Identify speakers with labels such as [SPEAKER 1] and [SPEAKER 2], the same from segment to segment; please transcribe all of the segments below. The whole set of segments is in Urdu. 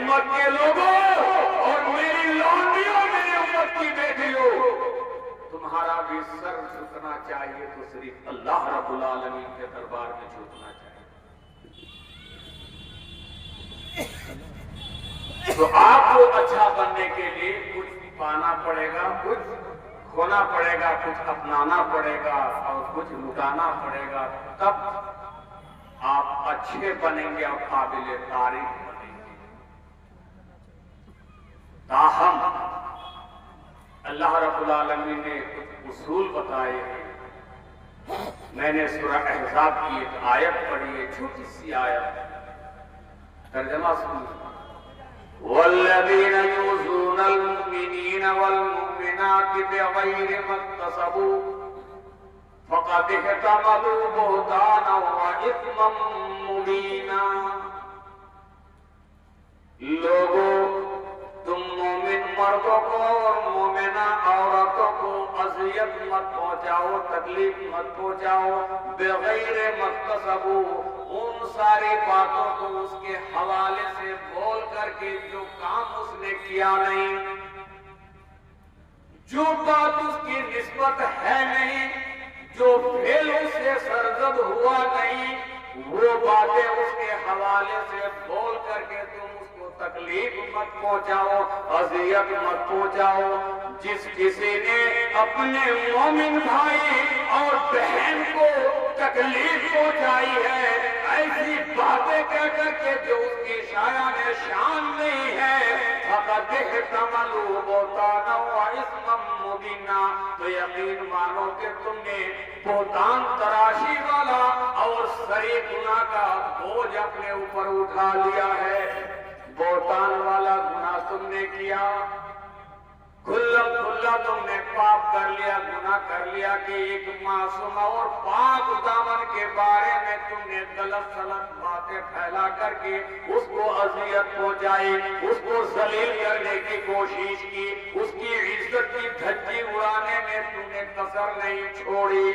[SPEAKER 1] امت کے لوگوں اور میری لونڈیوں، میری امت کی بیٹیوں، تمہارا بھی سر جھکنا چاہیے تو صرف اللہ رب العالمین کے دربار میں جھکنا چاہیے۔ تو آپ کو اچھا بننے کے لیے کچھ پانا پڑے گا، کچھ کھونا پڑے گا، کچھ اپنانا پڑے گا اور کچھ لٹانا پڑے گا، تب آپ اچھے بنیں گے اور قابل تعریف بنیں گے۔ تاہم اللہ رب العالمین نے کچھ اصول بتائے ہیں۔ میں نے سورہ احزاب کی ایک آیت پڑھی ہے، چھوٹی سی آیت، ترجمہ سنیے۔ وَالَّذِينَ يُؤْذُونَ الْمُؤْمِنِينَ وَالْمُؤْمِنَاتِ بِغَيْرِ مَا اكْتَسَبُوا فَقَدِ احْتَمَلُوا بُهْتَانًا وَإِثْمًا مُبِينًا۔ لوگوں، تم مومن مردوں کو اور مومنہ عورتوں کو اذیت مت پہنچاؤ، تکلیف مت پہنچاؤ، بغیر مکتسبو، ان ساری باتوں کو اس کے حوالے سے بول کر کے جو کام اس نے کیا نہیں، جو بات اس کی نسبت ہے نہیں، جو فعل اس سے سرزد ہوا نہیں، وہ باتیں اس کے حوالے سے بول کر کے تم اس کو تکلیف مت پہنچاؤ، اذیت مت پہنچاؤ۔ جس کسی نے اپنے مومن بھائی اور بہن کو تکلیف پہنچائی ہے، ایسی باتیں کہہ کر کے جو اس کی شایان شان نہیں ہے، فقد احتملوا بہتانا وإثما مبینا، تو یقین مانو کہ تم نے بہتان تراشی والا اور سری گناہ کا بوجھ اپنے اوپر اٹھا لیا ہے۔ بہتان والا گناہ تم نے کیا، کھلا تم نے پاپ کر لیا، گناہ کر لیا کہ ایک معصوم اور پاک دامن کے بارے میں تم نے غلط سلط باتیں پھیلا کر کے اس کو اذیت پہنچائی، اس کو ذلیل کرنے کی کوشش کی، اس کی عزت کی دھجی اڑانے میں تم نے کسر نہیں چھوڑی۔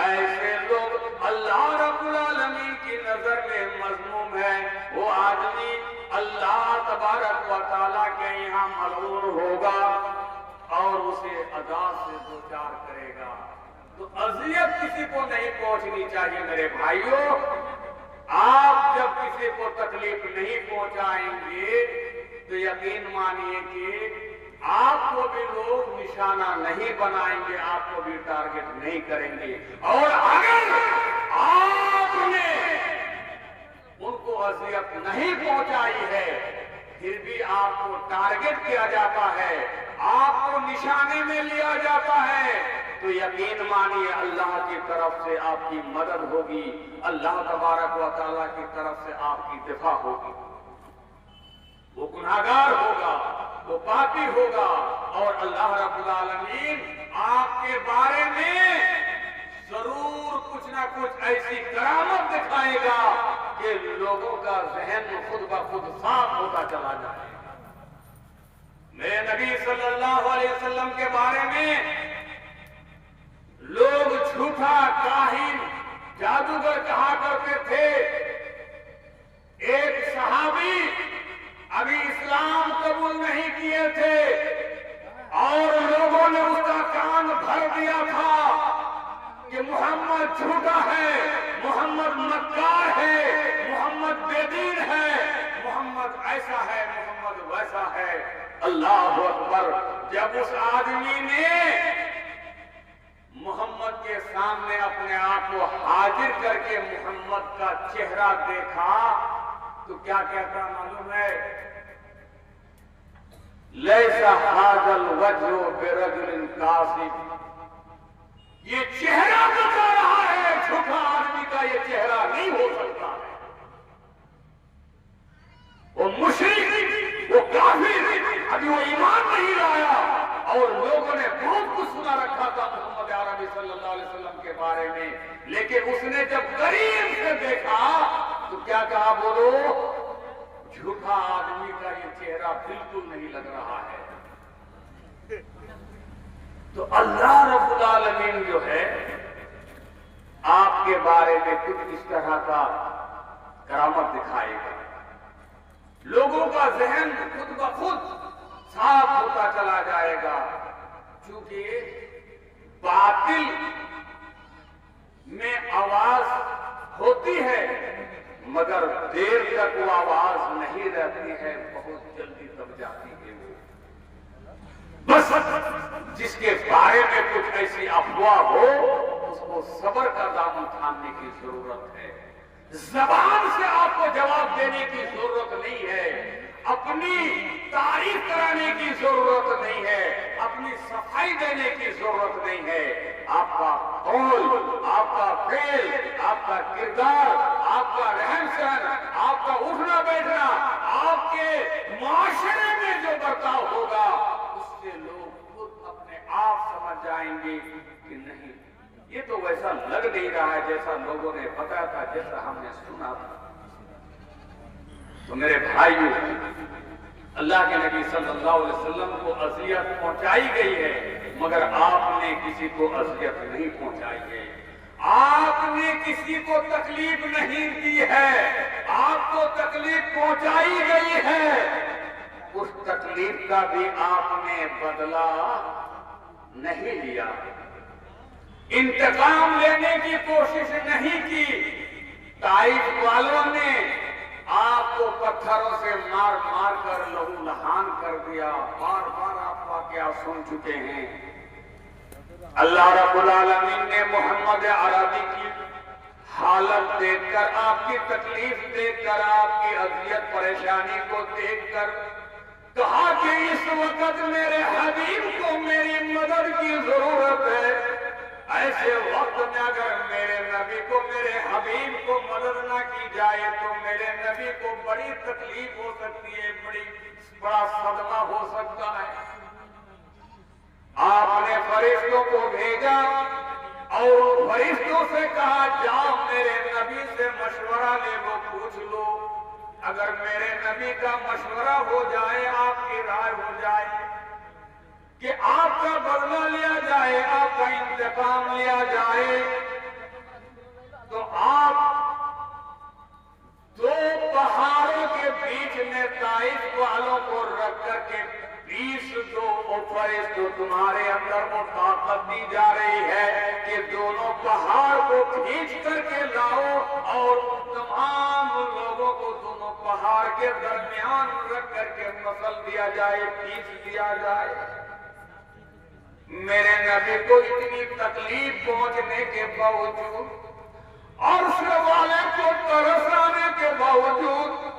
[SPEAKER 1] ایسے لوگ اللہ رب العالمین کی نظر میں مذموم ہے۔ وہ آدمی اللہ تبارک و تعالیٰ کے یہاں ملعون ہوگا اور اسے عذاب سے دوچار کرے گا۔ تو اذیت کسی کو نہیں پہنچنی چاہیے میرے بھائیوں۔ آپ جب کسی کو تکلیف نہیں پہنچائیں گے تو یقین مانیے کہ آپ کو بھی لوگ نشانہ نہیں بنائیں گے، آپ کو بھی ٹارگٹ نہیں کریں گے۔ اور اگر آپ نے ان کو اذیت نہیں پہنچائی ہے پھر بھی آپ کو ٹارگٹ کیا جاتا ہے، آپ کو نشانے میں لیا جاتا ہے، تو یقین مانیے اللہ کی طرف سے آپ کی مدد ہوگی، اللہ تبارک و تعالیٰ کی طرف سے آپ کی دفاع ہوگی۔ وہ گناہگار ہوگا، وہ پاپی ہوگا، اور اللہ رب العالمین آپ کے بارے میں ضرور کچھ نہ کچھ ایسی کرامت دکھائے گا کہ لوگوں کا ذہن خود بخود صاف ہوتا چلا جائے۔ میرے نبی صلی اللہ علیہ وسلم کے بارے میں لوگ جھوٹا کاہن، جادوگر کہا کرتے تھے۔ ایک صحابی ابھی اسلام قبول نہیں کیے تھے اور لوگوں نے اس کا کان بھر دیا تھا کہ محمد جھوٹا ہے، محمد مکار ہے، محمد بے دین ہے، محمد ایسا ہے، محمد ویسا ہے۔ اللہ اکبر! جب اس آدمی نے محمد کے سامنے اپنے آپ کو حاضر کر کے محمد کا چہرہ دیکھا تو کیا کہتا معلوم ہے؟ لیس ھذا الوجه برجل کاذب، یہ چہرہ بتا رہا ہے جھوٹا آدمی کا یہ چہرہ نہیں ہو سکتا ہے۔ وہ مشرک، وہ کافر، ابھی وہ ایمان نہیں لایا اور لوگوں نے بہت کچھ سنا رکھا تھا محمد عربی صلی اللہ علیہ وسلم کے بارے میں، لیکن اس نے جب قریب سے دیکھا تو کیا کہا؟ بولو، جھوٹا آدمی کا یہ چہرہ بالکل نہیں لگ رہا ہے۔ تو اللہ رب العالمین جو ہے آپ کے بارے میں کچھ اس طرح کا کرامت دکھائے گا۔ لوگوں کا ذہن خود بخود صاف ہوتا چلا جائے گا، چونکہ باطل میں آواز ہوتی ہے مگر دیر تک وہ آواز نہیں رہتی ہے، بہت جلدی دب جاتی ہے وہ۔ بس جس کے بارے میں کچھ ایسی افواہ ہو اس کو صبر کا دامن تھامنے کی ضرورت ہے۔ زبان سے آپ کو جواب دینے کی ضرورت نہیں ہے، اپنی تعریف کرانے کی ضرورت نہیں ہے، اپنی صفائی دینے کی ضرورت نہیں ہے۔ آپ کا قول، آپ کا فعل، آپ کا کردار، آپ کا رہن سہن، آپ کا اٹھنا بیٹھنا، آپ کے معاشرے میں جو برتاؤ ہوگا اس سے لوگ خود اپنے آپ سمجھ جائیں گے کہ نہیں یہ تو ویسا لگ نہیں رہا ہے جیسا لوگوں نے بتایا تھا، جیسا ہم نے سنا تھا۔ تو میرے بھائیوں، اللہ کے نبی صلی اللہ علیہ وسلم کو اذیت پہنچائی گئی ہے مگر آپ نے کسی کو اذیت نہیں پہنچائی ہے، آپ نے کسی کو تکلیف نہیں دی ہے، آپ کو تکلیف پہنچائی گئی ہے، اس تکلیف کا بھی آپ نے بدلہ نہیں لیا، انتقام لینے کی کوشش نہیں کی۔ طائف والوں نے آپ کو پتھروں سے مار مار کر لہو لہان کر دیا، بار بار آپ واقعات سن چکے ہیں۔ اللہ رب العالمین نے محمد عربی کی حالت دیکھ کر، آپ کی تکلیف دیکھ کر، آپ کی اذیت پریشانی کو دیکھ کر کہا کہ اس وقت میرے حبیب کو میری مدد کی ضرورت ہے، ایسے وقت میں اگر میرے نبی کو، میرے حبیب کو مدد نہ کی جائے تو میرے نبی کو بڑی تکلیف ہو سکتی ہے، بڑا صدمہ ہو سکتا ہے۔ آپ نے فرشتوں کو بھیجا اور فرشتوں سے کہا جاؤ میرے نبی سے مشورہ لے لو، پوچھ لو، اگر میرے نبی کا مشورہ ہو جائے، آپ کی رائے ہو جائے کہ آپ کا بدلہ لیا جائے، آپ کا انتقام لیا جائے، تو آپ دو پہاڑوں کے بیچ میں طائف والوں کو رکھ کر کے 20 دو فرشت تمہارے اندر وہ طاقت دی جا رہی ہے کہ دونوں پہاڑ کو کھینچ کر کے لاؤ اور تمام لوگوں کو دونوں پہاڑ کے درمیان رکھ کر کے مسل دیا جائے، پیس دیا جائے۔ میرے نبی کو اتنی تکلیف پہنچنے کے باوجود، عرش والے کو ترس آنے کے باوجود،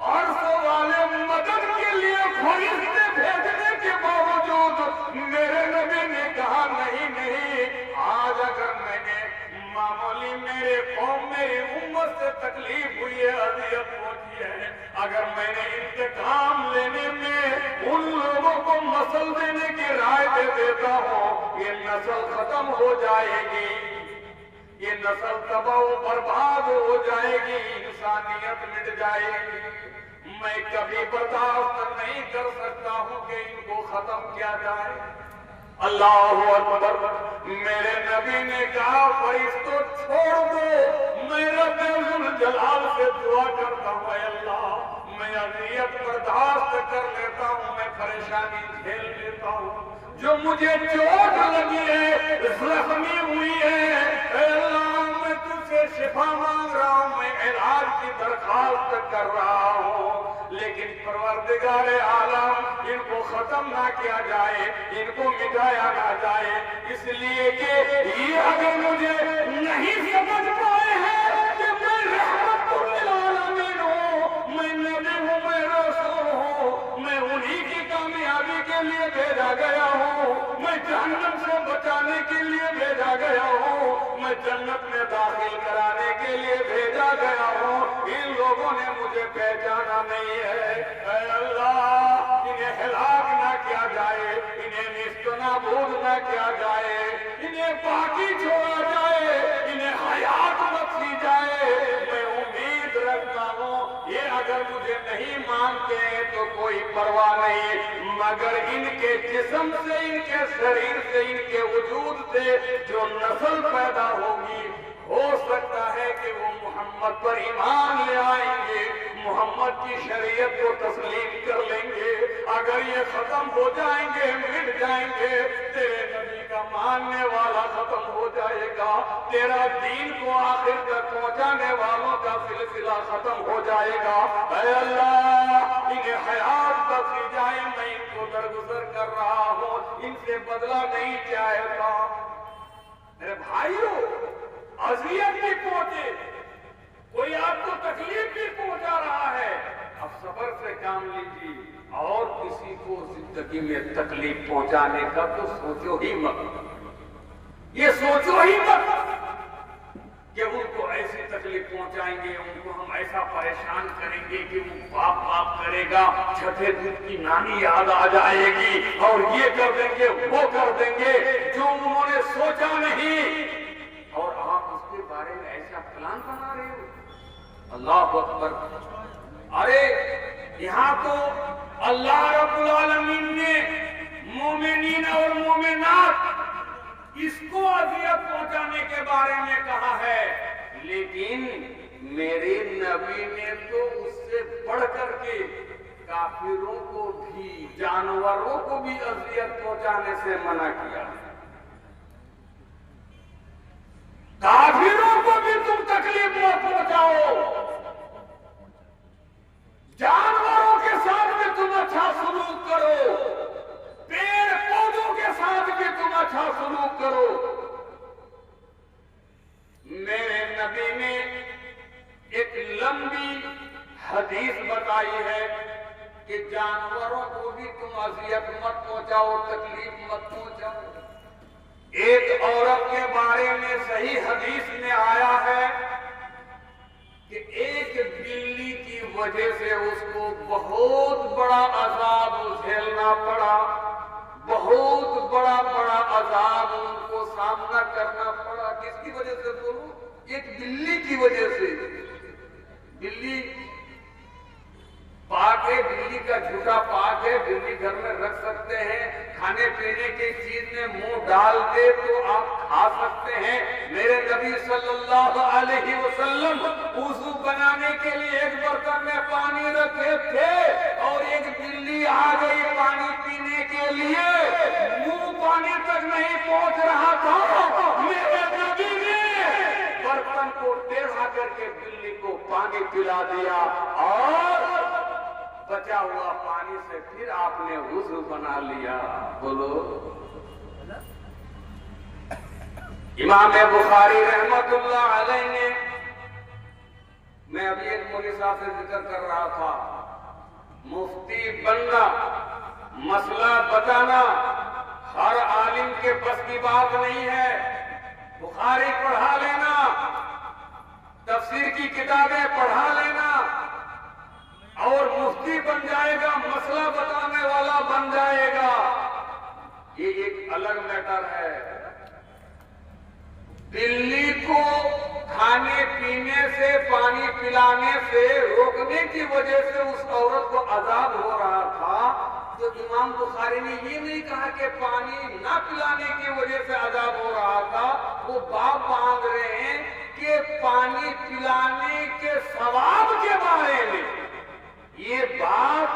[SPEAKER 1] عرش والے مدد کے لیے فرشتے بھیجنے کے باوجود، میرے نبی نے کہا نہیں، آج اگر میں نے معمولی میرے قوم، میری امت سے تکلیف ہوئی ہے، اذیت پہنچی ہے، اگر میں نے انتقام لینے میں ان لوگوں کو مسل دینے کی رائے دے دیتا ہوں، یہ نسل ختم ہو جائے گی، یہ نسل تباہ و برباد ہو جائے گی، انسانیت مٹ جائے گی، میں کبھی برداشت نہیں کر سکتا ہوں کہ ان کو ختم کیا جائے۔ اللہ اکبر۔ میرے نبی نے کہا فرشتوں چھوڑ دو، میں رب ذوالجلال سے دعا کرتا ہوں، اے اللہ میں اذیت برداشت کر لیتا ہوں، میں پریشانی جھیل لیتا ہوں، جو مجھے چوٹ لگی ہے، زخمی ہوئی ہے، اے اللہ میں تجھ سے شفا مانگ رہا ہوں، میں علاج کی درخواست کر رہا ہوں، لیکن پروردگار عالم ان کو ختم نہ کیا جائے، ان کو مٹایا نہ جائے، اس لیے کہ یہ اگر مجھے نہیں سمجھ پائے ہیں کہ میں رحمت للعالمین ہوں، میں نبی ہوں، میں رسول ہوں، میں انہی کی کامیابی کے لیے بھیجا گیا ہوں، میں جہنم سے بچانے کے لیے بھیجا گیا ہوں، میں جنت میں داخل کرانے کے لیے بھیجا گیا ہوں، ان لوگوں نے مجھے پہچانا نہیں ہے، اے اللہ انہیں ہلاک نہ کیا جائے، انہیں نیست و نابود نہ کیا جائے، انہیں باقی چھوڑا جائے، انہیں حیات بخشی جائے، میں امید رکھتا ہوں یہ اگر مجھے نہیں مانتے ہیں تو کوئی پرواہ نہیں، مگر ان کے جسم سے، ان کے شریر سے، ان کے وجود سے جو نسل پیدا ہوگی، ہو سکتا ہے کہ وہ محمد پر ایمان لے آئیں گے، محمد کی شریعت کو تسلیم کر لیں گے، اگر یہ ختم ہو جائیں گے، مٹ جائیں گے، تیرے نبی کا ماننے والا ختم ہو جائے گا، تیرا دین کو آخر تک پہنچانے والوں کا سلسلہ ختم ہو جائے گا۔ اے اللہ انہیں حیات بخشی جائے، میں ان کو درگزر کر رہا ہوں، ان سے بدلہ نہیں چاہتا۔ میرے بھائیوں، اذیت بھی پہنچے، کوئی آپ کو تکلیف بھی پہنچا رہا ہے، اب صبر سے کام لیجیے، اور کسی کو زندگی میں تکلیف پہنچانے کا تو سوچو ہی مت، یہ سوچو ہی مت کہ ان کو ایسی تکلیف پہنچائیں گے، ان کو ہم ایسا پریشان کریں گے کہ وہ باپ باپ کرے گا، چھٹے دودھ کی نانی یاد آ جائے گی، اور یہ کر دیں گے وہ کر دیں گے جو انہوں نے سوچا نہیں، اور آپ اس کے بارے میں ایسا پلان بنا رہے ہو۔ اللہ اکبر۔ ارے یہاں تو اللہ رب العالمین نے مومنین اور مومنات اس کو اذیت پہنچانے کے بارے میں کہا ہے، لیکن میرے نبی نے تو اس سے بڑھ کر کے کافروں کو بھی، جانوروں کو بھی اذیت پہنچانے سے منع کیا ہے۔ کافروں کو بھی تم تکلیف مت پہنچاؤ، جانوروں کے ساتھ بھی تم اچھا سلوک کرو، پیڑ پودوں کے ساتھ بھی تم اچھا سلوک کرو۔ میرے نبی نے ایک لمبی حدیث بتائی ہے کہ جانوروں کو بھی تم اذیت مت پہنچاؤ، تکلیف مت پہنچاؤ۔ ایک عورت کے بارے میں صحیح حدیث میں آیا ہے کہ ایک بلی کی وجہ سے اس کو بہت بڑا عذاب جھیلنا پڑا، بہت بڑا عذاب ان کو سامنا کرنا پڑا۔ کس کی وجہ سے بولو؟ ایک بلی کی وجہ سے۔ بلی پاک ہے، بلی کا جھوٹا پاک ہے، بلی گھر میں رکھ سکتے ہیں، کھانے پینے کی چیز میں منہ ڈال دے تو آپ کھا سکتے ہیں۔ میرے نبی صلی اللہ علیہ وسلم وضو بنانے کے لیے ایک برتن میں پانی رکھے تھے، اور ایک بلی آ گئی پانی پینے کے لیے، منہ پانی تک نہیں پہنچ رہا تھا، میرے نبی نے برتن کو ٹیڑھا کر کے بلی کو پانی پلا دیا، اور بچا ہوا پانی سے پھر آپ نے وضو بنا لیا۔ بولو۔ امام بخاری رحمت اللہ علیہ نے، میں ابھی ایک مولوی صاحب سے ذکر کر رہا تھا، مفتی بننا، مسئلہ بتانا ہر عالم کے بس کی بات نہیں ہے۔ بخاری پڑھا لینا، تفسیر کی کتابیں پڑھا لینا، اور مفتی بن جائے گا، مسئلہ بتانے والا بن جائے گا، یہ ایک الگ میٹر ہے۔ بلی کو کھانے پینے سے، پانی پلانے سے روکنے کی وجہ سے اس عورت کو عذاب ہو رہا تھا، تو امام بخاری نے یہ نہیں کہا کہ پانی نہ پلانے کی وجہ سے عذاب ہو رہا تھا، وہ باب باندھ رہے ہیں کہ پانی پلانے کے ثواب کے بارے میں۔ یہ بات